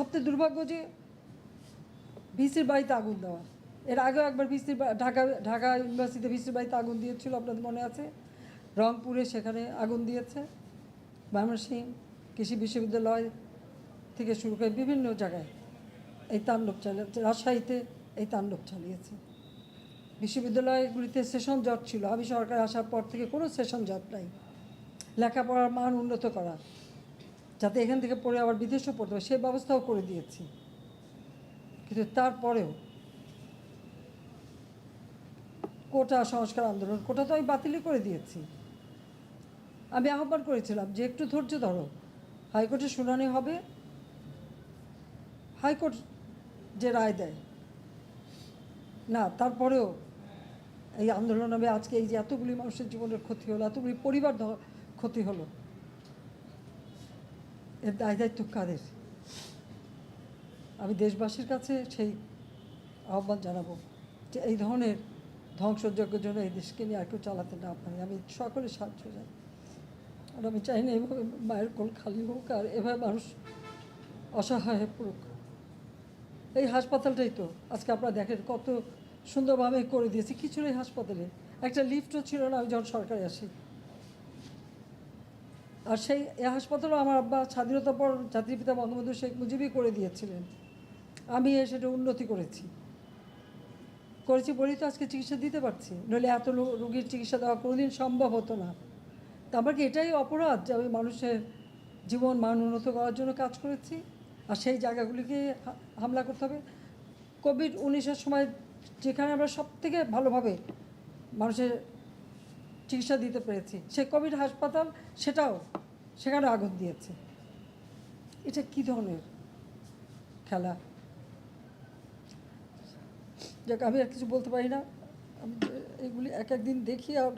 সবচেয়ে দুর্ভাগ্য যে ভিসির বাড়িতে আগুন দেওয়া। এর আগেও একবার ঢাকা ইউনিভার্সিটিতে ভিসির বাড়িতে আগুন দিয়েছিল, আপনাদের মনে আছে? রংপুরে সেখানে আগুন দিয়েছে, ময়মনসিংহ কৃষি বিশ্ববিদ্যালয় থেকে শুরু করে বিভিন্ন জায়গায় এই তাণ্ডব চালিয়েছে, রাজশাহীতে এই তাণ্ডব চালিয়েছে। বিশ্ববিদ্যালয়গুলিতে সেশন জট ছিল, আমি সরকার আসার পর থেকে কোনো সেশন জট নাই। লেখাপড়ার মান উন্নত করা, যাতে এখান থেকে পড়ে আবার বিদেশেও পড়তে হবে, সেই ব্যবস্থাও করে দিয়েছি। কিন্তু তারপরেও কোটা সংস্কার আন্দোলন, কোটা তো আমি বাতিলই করে দিয়েছি। আমি আহ্বান করেছিলাম যে একটু ধৈর্য ধরো, হাইকোর্টে শুনানি হবে, হাইকোর্ট যে রায় দেয়। না, তারপরেও এই আন্দোলন হবে। আজকে এই যে এতগুলি মানুষের জীবনের ক্ষতি হলো, এতগুলি পরিবার ক্ষতি হলো, এর দায় দায়িত্ব কাদের? আমি দেশবাসীর কাছে সেই আহ্বান জানাবো যে এই ধরনের ধ্বংসযজ্ঞের জন্য এই দেশকে নিয়ে আর কেউ চালাতে না পারে। আমি সকলের সাহায্য চাই, আর আমি চাই না এভাবে মায়ের কোল খালি হোক আর এভাবে মানুষ অসহায় হয়ে পড়ুক। এই হাসপাতালটাই তো আজকে আপনারা দেখেন কত সুন্দরভাবে করে দিয়েছে। কিছু নেই হাসপাতালে, একটা লিফটও ছিল না আমি যখন সরকারে আসি। আর সেই হাসপাতালও আমার আব্বা স্বাধীনতার পর জাতির পিতা বঙ্গবন্ধু শেখ মুজিবই করে দিয়েছিলেন। আমি সেটা উন্নতি করেছি বলেই তো আজকে চিকিৎসা দিতে পারছি, নইলে এত রোগীর চিকিৎসা দেওয়া কোনোদিন সম্ভব হতো না। তা আমার কি এটাই অপরাধ যে আমি মানুষের জীবন মান উন্নত করার জন্য কাজ করেছি, আর সেই জায়গাগুলিকে হামলা করতে হবে? কোভিড-19-এর সময় যেখানে আমরা সব থেকে ভালোভাবে মানুষের চিকিৎসা দিতে পেরেছি, সেই কোভিড হাসপাতাল সেখানে আগুন দিয়েছে। এটা কী ধরনের খেলা? যাক, আমি আর কিছু বলতে পারি না। আমি এগুলি এক একদিন দেখি আর